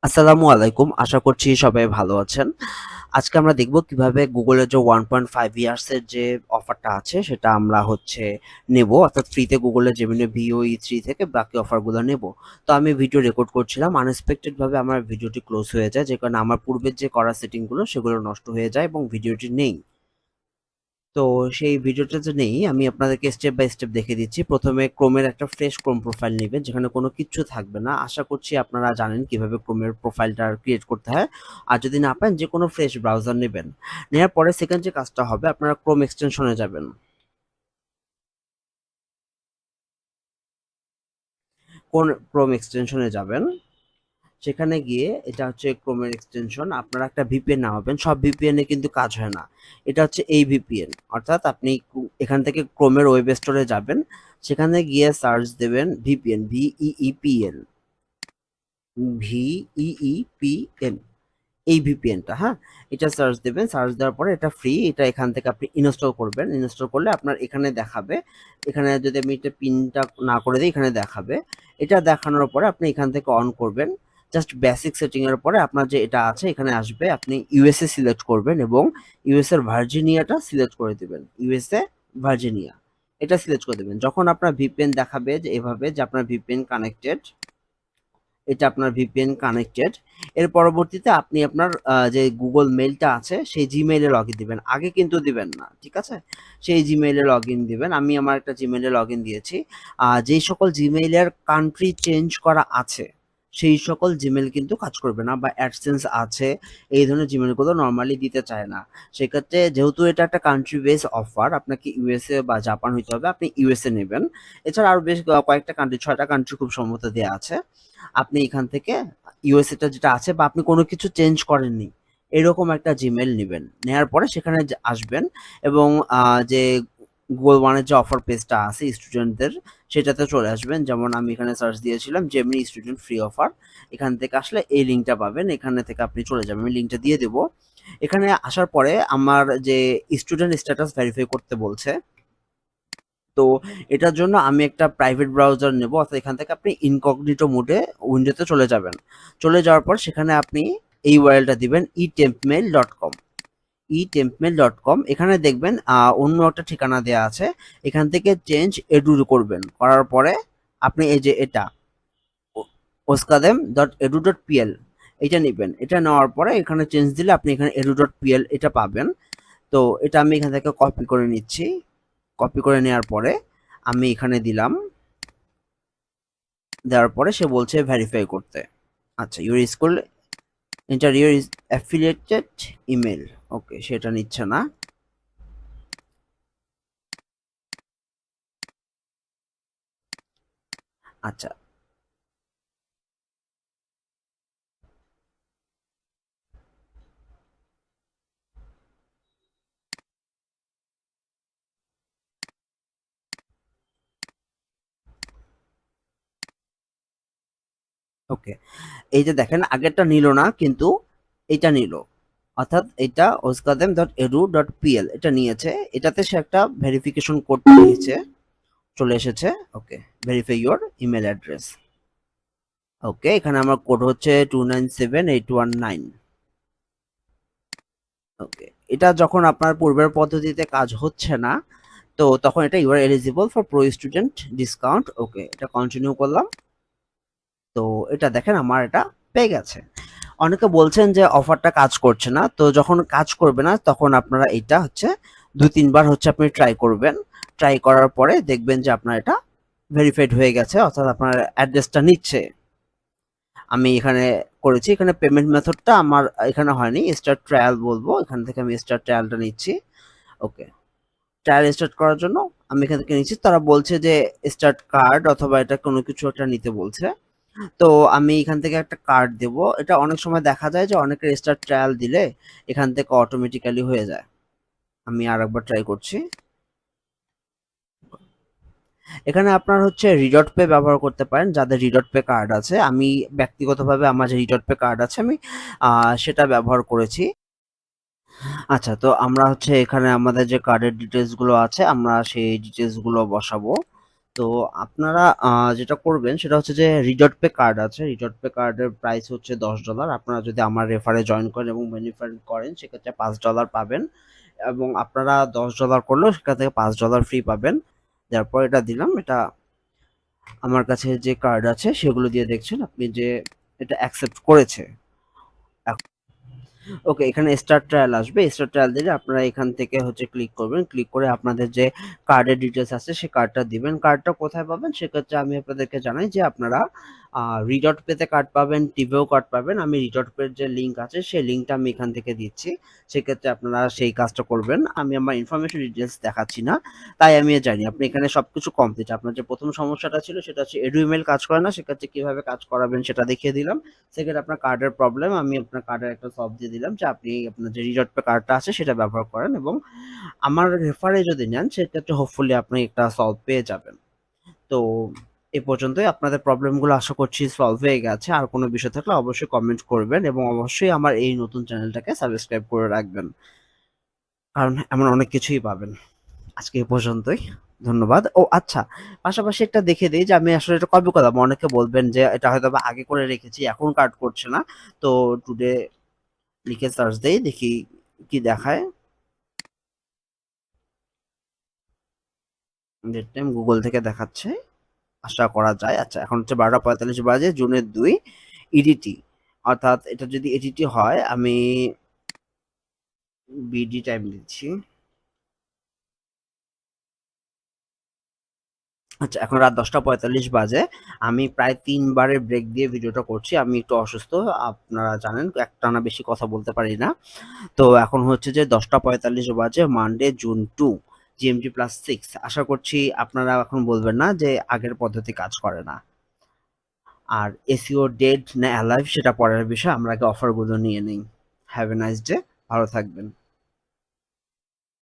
আসসালামু আলাইকুম। আশা করছি সবাই ভালো আছেন। আজকে আমরা দেখব কিভাবে গুগলের যে 1.5 ইয়ার্স এর যে অফারটা আছে সেটা আমরা নেব। অর্থাৎ ফ্রিতে গুগলের জেমিনি ভিওই 3 থেকে বাকি অফারগুলো নেব। তো আমি ভিডিও রেকর্ড করছিলাম। আনএক্সপেক্টেড ভাবে আমার ভিডিওটি ক্লোজ হয়ে যায়। যে কারণে আমার পূর্বের যে করা সেটিং গুলো সেগুলো নষ্ট হয়ে যায় এবং ভিডিওটি নেই। তো সেই ভিডিওটা যে নেই আমি আপনাদেরকে স্টেপ বাই স্টেপ দেখিয়ে দিচ্ছি। প্রথমে ক্রোমের একটা ফ্রেশ ক্রোম প্রোফাইল নিবেন যেখানে কোনো কিচ্ছু থাকবে না। আশা করছি আপনারা জানেন কিভাবে ক্রোমের প্রোফাইলটা ক্রিয়েট করতে হয়। আর যদি না পারেন যে কোনো ফ্রেশ ব্রাউজার নেবেন। নেওয়ার পরে সেকেন্ড যে কাজটা হবে আপনারা ক্রোম এক্সটেনশনে যাবেন। কোন ক্রোম এক্সটেনশনে যাবেন সেখানে গিয়ে এটা হচ্ছে ক্রোমের এক্সটেনশন। আপনারা একটা ভিপিএন নামাবেন। সব ভিপিএন এ কিন্তু কাজ হয় না। এটা হচ্ছে এই ভিপিএন। অর্থাৎ আপনি এখান থেকে ক্রোমের ওয়েব স্টোরে যাবেন। সেখানে গিয়ে সার্চ দেবেন ভিপিএন ভিইইপিএন ভিইইপিএন এই ভিপিএনটা, হ্যাঁ? এটা সার্চ দেবেন। সার্চ দেওয়ার পরে এটা ফ্রি। এটা এখান থেকে আপনি ইনস্টল করবেন। ইনস্টল করলে আপনার এখানে দেখাবে। এখানে যদি আমি এটা পিনটা না করে দিই এখানে দেখাবে। এটা দেখানোর পরে আপনি এখান থেকে অন করবেন। জাস্ট বেসিক সেটিং এর পরে আপনার যে এটা আছে এখানে আসবে। আপনি ইউএসএ সিলেক্ট করবেন এবং ইউএস এর ভার্জিনিয়াটা সিলেক্ট করে দিবেন। ইউএসএ ভার্জিনিয়া এটা সিলেক্ট করে দিবেন। যখন আপনার ভিপিএন দেখাবে যে এভাবে যে আপনার ভিপিএন কানেক্টেড, এটা আপনার ভিপিএন কানেক্টেড। এর পরবর্তীতে আপনি আপনার যে গুগল মেইলটা আছে সেই জিমেইলে লগ ইন দিবেন। আগে কিন্তু দিবেন না, ঠিক আছে? সেই জিমেইলে লগ ইন দিবেন। আমি আমার একটা জিমেইলে লগ ইন দিয়েছি। যেই সকল জিমেইলের কান্ট্রি চেঞ্জ করা আছে সেই সকল জিমেইল কিন্তু কাজ করবে না, বা অ্যাডসেন্স আছে এই ধরনের জিমেইলগুলো নর্মালি দিতে চায় না। সেক্ষেত্রে যেহেতু এটা একটা কান্ট্রি বেস অফার, আপনাকে ইউএসএ বা জাপান হইতে হবে, আপনি ইউএসএ নেবেন। এছাড়া আরো বেশ কয়েকটা কান্ট্রি, 6টা কান্ট্রি খুব সম্ভবত দেওয়া আছে। আপনি এখান থেকে ইউএসএ টা যেটা আছে বা আপনি কোনো কিছু চেঞ্জ করেননি এরকম একটা জিমেল নেবেন। নেওয়ার পরে সেখানে আসবেন এবং যে গুগল ওয়ানের যে অফার পেজটা আছে স্টুডেন্টদের সেটাতে চলে আসবেন। যেমন আমি এখানে সার্চ দিয়েছিলাম জেমিনি স্টুডেন্ট ফ্রি অফার। এখান থেকে আসলে এই লিঙ্কটা পাবেন। এখানে থেকে আপনি চলে যাবেন। আমি লিঙ্কটা দিয়ে দেবো। এখানে আসার পরে আমার যে স্টুডেন্ট স্ট্যাটাস ভেরিফাই করতে বলছে। তো এটার জন্য আমি একটা প্রাইভেট ব্রাউজার নেব। অর্থাৎ এখান থেকে আপনি ইনকগনিটো মোডে উইন্ডোতে চলে যাবেন। চলে যাওয়ার পর সেখানে আপনি এই ওয়ারএলটা দিবেন etempmail.com। etempmail.com এখানে দেখবেন অন্য একটা ঠিকানা দেওয়া আছে। এখান থেকে চেঞ্জ এডু করবেন। করার পরে আপনি এই যে এটা oskadem.edu.pl এটা নেবেন। এটা নেওয়ার পরে এখানে চেঞ্জ দিলে আপনি এখানে edu.pl এটা পাবেন। তো এটা আমি এখান থেকে কপি করে নিচ্ছি। কপি করে নেওয়ার পরে আমি এখানে দিলাম। দেওয়ার পরে সে বলছে ভেরিফাই করতে। আচ্ছা, your school enter your affiliated email. Okay, সেটা নিচ্ছে না। আচ্ছা, ওকে। এই যে দেখেন আগেরটা নিল না কিন্তু এটা নিল। অর্থাৎ এটা oskadem.edu.pl এটা নিয়েছে। এটাতে সে একটা ভেরিফিকেশন কোড দিয়েছে, চলে এসেছে। ওকে, ভেরিফাই ইউর ইমেল অ্যাড্রেস। ওকে, এখানে আমার কোড হচ্ছে 297819। ওকে, এটা যখন আপনার পূর্বের পদ্ধতিতে কাজ হচ্ছে না তো তখন এটা you are eligible for pro student discount. Okay, এটা কন্টিনিউ করলাম। তো এটা দেখেন আমার এটা পেয়ে গেছে। অনেকে বলছেন যে অফারটা কাজ করছে না। তো যখন কাজ করবে না তখন আপনারা এটা হচ্ছে 2-3 বার হচ্ছে আপনি ট্রাই করবেন। ট্রাই করার পরে দেখবেন যে আপনার এটা ভেরিফাইড হয়ে গেছে, অর্থাৎ আপনার অ্যাড্রেসটা নিচ্ছে। আমি এখানে করেছি। এখানে পেমেন্ট মেথডটা আমার এখানে হয়নি। স্টার্ট ট্রায়াল বলবো, এখান থেকে আমি স্টার্ট ট্রায়ালটা নিচ্ছি। ওকে, ট্রায়াল স্টার্ট করার জন্য আমি এখান থেকে নিচ্ছি। তারা বলছে যে স্টার্ট কার্ড অথবা এটা কোনো কিছু একটা নিতে বলছে। তো আমি এখান থেকে একটা কার্ড দেব। এটা অনেক সময় দেখা যায় যে অনেকের স্টার্ট ট্রায়াল দিলে এখান থেকে অটোমেটিক্যালি হয়ে যায়। আমি আরেকবার ট্রাই করছি। এখানে আপনার হচ্ছে রিডট পে ব্যবহার করতে পারেন যাদের রিডট পে কার্ড আছে। আমি ব্যক্তিগতভাবে আমার যে রিডট পে কার্ড আছে আমি সেটা ব্যবহার করেছি। আচ্ছা, তো আমরা হচ্ছে এখানে আমাদের যে কার্ডের ডিটেলস গুলো আছে আমরা সেই ডিটেলস গুলো বসাবো। তো আপনারা যেটা করবেন সেটা হচ্ছে যে রিডট পে কার্ড আছে। রিডট পে কার্ডের প্রাইস হচ্ছে $10। আপনারা যদি আমার রেফারে জয়েন করেন এবং বেনিফিট করেন সেক্ষেত্রে $5 পাবেন এবং আপনারা $10 করলেও সেখান থেকে $5 ফ্রি পাবেন। তারপর এটা দিলাম। এটা আমার কাছে যে কার্ড আছে সেগুলো দিয়ে দেখছেন আপনি যে এটা অ্যাকসেপ্ট করেছে। ওকে, এখানে স্টার্ট ট্রায়াল আসবে। স্টার্ট ট্রায়াল দিলে আপনারা এখান থেকে হচ্ছে ক্লিক করবেন। ক্লিক করে আপনাদের যে কার্ডের ডিটেলস আছে সেই কার্ডটা দিবেন। কার্ডটা কোথায় পাবেন সেক্ষেত্রে আমি আপনাদেরকে জানাই যে আপনারা রিডট পেতে কার্ড পাবেন, টিভিও কার্ড পাবেন। আমি রিডট পের যে লিঙ্ক আছে সেই লিঙ্কটা আমি এখান থেকে দিচ্ছি। সেক্ষেত্রে আপনারা সেই কাজটা করবেন। আমি আমার ইনফরমেশন ডিটেলস দেখাচ্ছি না, তাই আমি জানি আপনি এখানে সবকিছু কমপ্লিট। আপনার যে প্রথম সমস্যাটা ছিল সেটা হচ্ছে এডু ইমেল কাজ করে না, সেক্ষেত্রে কিভাবে কাজ করাবেন সেটা দেখিয়ে দিলাম। সেক্ষেত্রে আপনার কার্ডের প্রবলেম, আমি আপনার কার্ডের একটা সলভ দিয়ে দিলাম যে আপনি আপনার যে রিডট পে কার্ডটা আছে সেটা ব্যবহার করেন এবং আমার রেফারে যদি নেন সেক্ষেত্রে হোপফুলি আপনি একটা সলভ পেয়ে যাবেন। তো এ পর্যন্তই। আপনাদের প্রবলেমগুলো আশা করছি সলভ হয়ে গেছে। আর কোনো বিষয় থাকলে অবশ্যই কমেন্ট করবেন এবং অবশ্যই আমার এই নতুন চ্যানেলটাকে সাবস্ক্রাইব করে রাখবেন, কারণ এমন অনেক কিছুই পাবেন। আজকে এ পর্যন্তই। ধন্যবাদ। ও আচ্ছা, পাশাপাশি একটা দেখে দেই যে আমি আসলে এটা কবে করলাম। অনেকে বলবেন যে এটা হয়তোবা আগে করে রেখেছি, এখন কার্ড করছে না। তো টুডে লিখে সার্চ দেই, দেখি কি দেখায়। ডেট টাইম গুগল থেকে দেখাচ্ছে, আশা করা যায়। আচ্ছা, এখন হচ্ছে 12:45 বাজে, জুনের 2 ইডিটি। অর্থাৎ এটা যদি এডিটি হয়, আমি বিডি টাইম দিচ্ছি। আচ্ছা, এখন রাত 10:45 বাজে। আমি প্রায় 3 বারের ব্রেক দিয়ে ভিডিওটা করছি। আমি একটু অসুস্থ, আপনারা জানেন, একটানা বেশি কথা বলতে পারি না। তো এখন হচ্ছে যে 10:45 বাজে, মানডে জুন 2, জিএমটি +6। আশা করছি আপনারা এখন বলবেন না যে আগের পদ্ধতি কাজ করে না। আর এসইও ডেড না অ্যালাইভ সেটা পরের বিষয়, আমরা আগে অফারগুলো নিয়ে নিই। হ্যাভ এ নাইস ডে, ভালো থাকবেন।